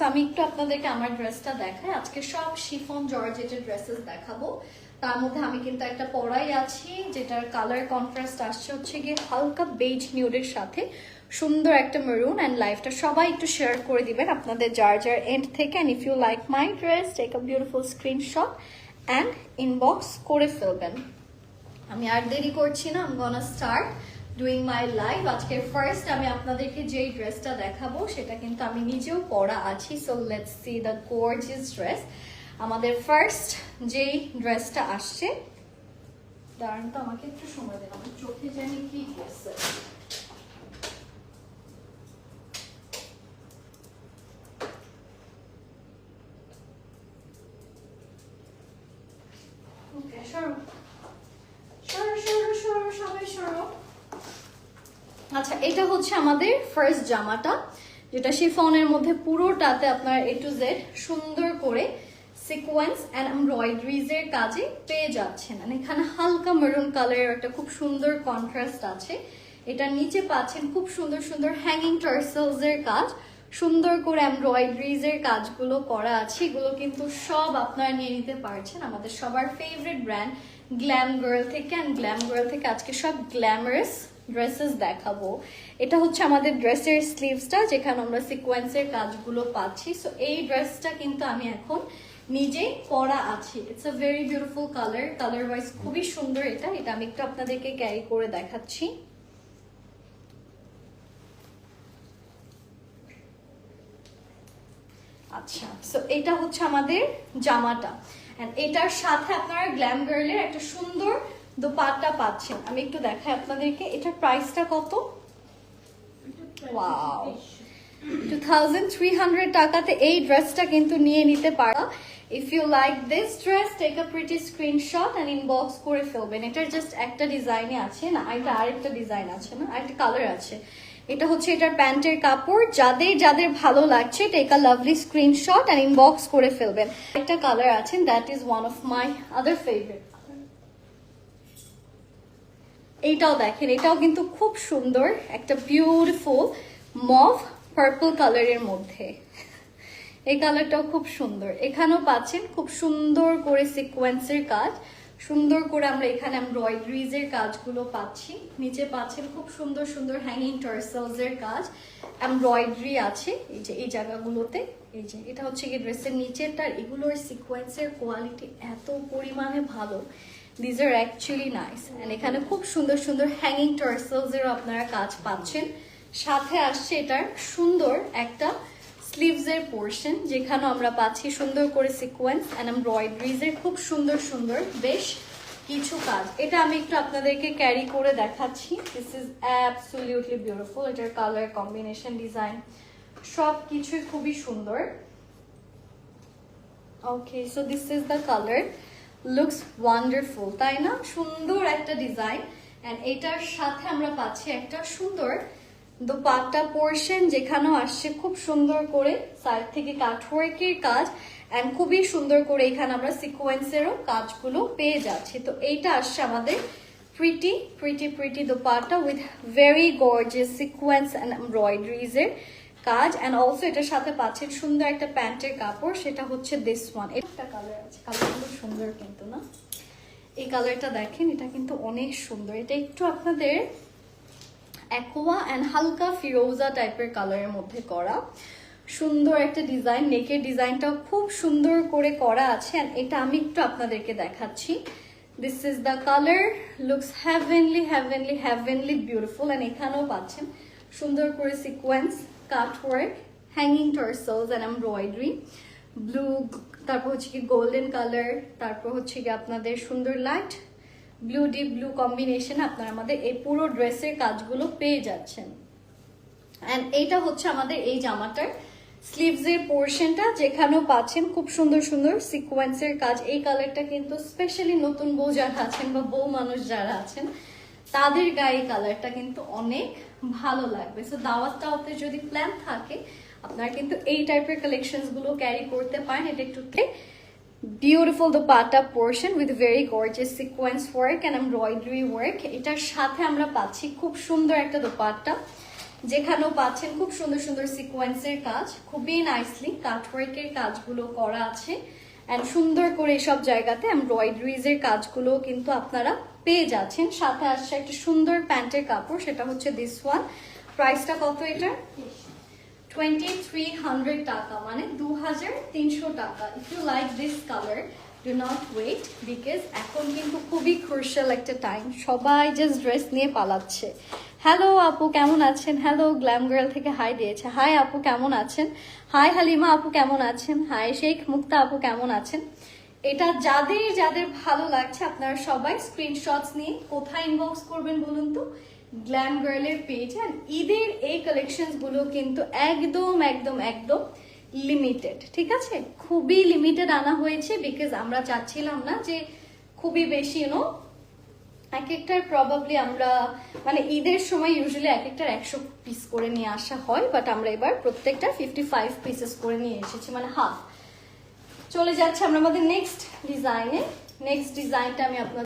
So আমি একটু আপনাদেরকে আমার ড্রেসটা দেখাই। আজকে সব শিফন জর্জেটের ড্রেসেস দেখাবো। তার মধ্যে আমি কিন্তু একটা পরাই আছি যেটার কালার কন্ট্রাস্ট আসছে হচ্ছে গিয়ে হালকা বেজ নিউডের সাথে সুন্দর একটা মেরুন। অ্যান্ড লাইফটা সবাই একটু শেয়ার করে দিবেন আপনাদের যার যার এন্ড থেকে। And if you like my dress take a beautiful screenshot and inbox করে ফেলবেন। আমি আর দেরি করছি না, I am gonna start doing my live. আজকে ফার্স্ট আমি আপনাদেরকে যেই ড্রেসটা দেখাবো সেটা কিন্তু আমি নিজেও পরা আছি। So let's see the gorgeous dress. আমাদের ফার্স্ট যেই ড্রেসটা আসছে, দাঁড়ান তো আমাকে একটু সময় দেন, আমার চোখে জানি কি গেছে। ওকে, সরো সরো সরো সরো সবাই সরো। আচ্ছা, এটা হচ্ছে আমাদের ফার্স্ট জামাটা, যেটা শিফনের মধ্যে পুরোটাতে আপনার এ টু জেড সুন্দর করে সিকোয়েন্স এন্ড এমব্রয়ডারিজ এর কাজে পেয়ে যাচ্ছেন। আর এখানে হালকা মেরুন কালারের একটা খুব সুন্দর কন্ট্রাস্ট আছে। এটা নিচে পাচ্ছেন খুব সুন্দর সুন্দর হ্যাঙ্গিং টার্সেলস এর কাজ, সুন্দর করে এমব্রয়ডারিজ এর কাজগুলো করা আছে। এগুলো কিন্তু সব আপনারা নিয়ে নিতে পারছেন আমাদের সবার ফেভারিট ব্র্যান্ড গ্ল্যাম গার্ল থেকে। অ্যান্ড গ্ল্যাম গার্ল থেকে আজকে সব গ্ল্যামারাস ড্রেসেস দেখাবো। এটা হচ্ছে আমাদের ড্রেসের স্লিভসটা, যেখানে আমরা সিকোয়েন্সের কাজগুলো পাচ্ছি। সো এই ড্রেসটা কিন্তু আমি এখন নিজে পরা আছি। It's a very beautiful colour, colour wise খুবই সুন্দর। এটা আমি একটু আপনাদেরকে ক্যারি করে দেখাচ্ছি। আচ্ছা, সো এটা হচ্ছে আমাদের জামাটা। এন্ড এটার সাথে আপনারা গ্ল্যাম গার্লের একটা সুন্দর দোপাট্টা পাচ্ছেন। আমি একটু দেখাই আপনাদেরকে। এটার প্রাইসটা কত? ওয়াও, 2300 টাকাতে এই ড্রেসটা কিন্তু নিয়ে নিতে পারা। If you like this dress take a pretty screenshot and inbox করে ফেলবেন। এটার জাস্ট একটা ডিজাইনে আছে না, এটা আরেকটা ডিজাইন আছে না, আরেকটা কালার আছে। এটা হচ্ছে এটার প্যান্টের কাপড়। যাদের যাদের ভালো লাগছে take a lovely screenshot and inbox করে ফেলবেন। একটা কালার আছে, that is one of my other favourite. এইটাও দেখেন, এটাও কিন্তু খুব সুন্দর, একটা বিউটিফুল মভ পার্পল কালারের মধ্যে। এই কালারটাও খুব সুন্দর। এখানেও পাচ্ছেন খুব সুন্দর করে সিকোয়েন্সের কাজ, সুন্দর করে আমরা এখানে এমব্রয়ডারিজ এর কাজগুলো পাচ্ছি। নিচে পাচ্ছেন খুব সুন্দর সুন্দর হ্যাঙ্গিং টার্সেলস এর কাজ, এমব্রয়ডারি আছে এই যে এই জায়গাগুলোতে। এই যে এটা হচ্ছে কি ড্রেসের নিচেরটা। এগুলোর সিকোয়েন্সের কোয়ালিটি এত পরিমাণে ভালো, these are actually nice. And এখানে খুব সুন্দর সুন্দর হ্যাঙ্গিং টার্সেলস এরও আপনারা কাজ পাচ্ছেন। সাথে আসছে এটার সুন্দর একটা স্লিভস এর পোর্শন, যেখানে আমরা পাচ্ছি সুন্দর করে সিকোয়েন্স এন্ড এমব্রয়ডারিজ এর খুব সুন্দর সুন্দর বেশ কিছু কাজ। এটা আমি একটু আপনাদেরকে ক্যারি করে দেখাচ্ছি। This is absolutely beautiful. এটার কালার কম্বিনেশন, ডিজাইন সব কিছুই খুবই সুন্দর। Okay, so this is the colour, looks wonderful, তাই না? সুন্দর একটা ডিজাইন। এন্ড এটার সাথে আমরা পাচ্ছি একটা সুন্দর দোপাট্টা পোর্শন, যেখানেও আসছে খুব সুন্দর করে সাইড থেকে কাটওয়ার্কের কাজ এন্ড খুবই সুন্দর করে এখানে আমরা সিকোয়েন্সেরও কাজগুলো পেয়ে যাচ্ছি। তো এইটা আসছে আমাদের pretty pretty pretty dupatta with very gorgeous sequence and embroideries এর কাজ। এন্ড অলসো এটার সাথে পাচ্ছেন সুন্দর একটা প্যান্টের কাপড়, সেটা হচ্ছে দিস ওয়ান। একটা কালার আছে, কালারগুলো সুন্দর কিন্তু না? এই কালারটা দেখেন, এটা কিন্তু অনেক সুন্দর। এটা একটু আপনাদের অ্যাকোয়া এন্ড হালকা ফিরোজা টাইপের কালারের মধ্যে করা, সুন্দর একটা ডিজাইন। নেকের ডিজাইনটাও খুব সুন্দর করে করা আছে। এন্ড এটা আমি একটু আপনাদেরকে দেখাচ্ছি। This is the colour, looks heavenly heavenly heavenly beautiful. And এখানেও পাচ্ছেন সুন্দর করে sequence, cutwork, hanging tassels and embroidery, blue, তারপর হচ্ছে কি গোল্ডেন কালার, তারপর হচ্ছে কি আপনাদের সুন্দর light blue, deep blue combination আপনারা আমাদের এই পুরো ড্রেসের কাজগুলো পেয়ে যাচ্ছেন। এন্ড এইটা হচ্ছে আমাদের এই জামাটার স্লিভস এর পোর্শনটা, যেখানেও পাচ্ছেন খুব সুন্দর সুন্দর সিকোয়েন্সের কাজ। এই কালারটা কিন্তু স্পেশালি নতুন বউ যারা আছেন বা বউ মানুষ যারা আছেন তাদের গায়ে কালারটা কিন্তু অনেক ভালো লাগবে। সো দাওয়াত টাওয়াতে যদি প্ল্যান থাকে আপনারা কিন্তু এই টাইপের কালেকশনস গুলো ক্যারি করতে পারেন। এটা একটু beautiful dupatta portion with very gorgeous sequence work and embroidery work. এটার সাথে আমরা পাচ্ছি খুব সুন্দর একটা দোপাট্টা। যেখানেও পাচ্ছেন খুব সুন্দর সুন্দর সিকোয়েন্সের কাজ, খুবই নাইসলি কাটওয়ার্কের কাজগুলো করা আছে অ্যান্ড সুন্দর করে সব জায়গাতে এমব্রয়ডারিজের কাজগুলো কিন্তু আপনারা পেয়ে যাচ্ছেন। সাথে আসছে একটা সুন্দর প্যান্টের কাপড়, সেটা হচ্ছে দিস ওয়ান। প্রাইসটা কত এটার? 2300 টাকা, মানে 2300 টাকা। If you like this colour, do not wait, because এখন কিন্তু খুবই ক্রুশাল একটা টাইম, সবাই জাস্ট ড্রেস নিয়ে পালাচ্ছে। হ্যালো আপু কেমন আছেন? হ্যালো গ্ল্যাম গার্ল থেকে হাই দিয়েছে। হাই আপু কেমন আছেন? হাই হালিমা আপু কেমন আছেন? হাই শেখ মুক্তা আপু কেমন আছেন? এটা যাদের যাদের ভালো লাগছে আপনারা সবাই স্ক্রিনশটস নিয়ে কোথায় ইনবক্স করবেন বলুন তো? Glam গার্লের page. অ্যান্ড ঈদের এই কালেকশনস গুলো কিন্তু একদম একদম একদম লিমিটেড, ঠিক আছে? খুবই লিমিটেড আনা হয়েছে, বিকজ আমরা চাচ্ছিলাম না যে খুবই বেশি এক একটার প্রবাবলি আমরা মানে ঈদের সময় ইউজুয়ালি এক একটার 100 পিস করে নিয়ে আসা হয়, বাট আমরা এবার প্রত্যেকটা 55 পিসেস করে নিয়ে এসেছি, মানে হাফ। চলে যাচ্ছে আমরা আমাদের নেক্সট ডিজাইনে। নেক্সট ডিজাইনটা আমি আপনাদের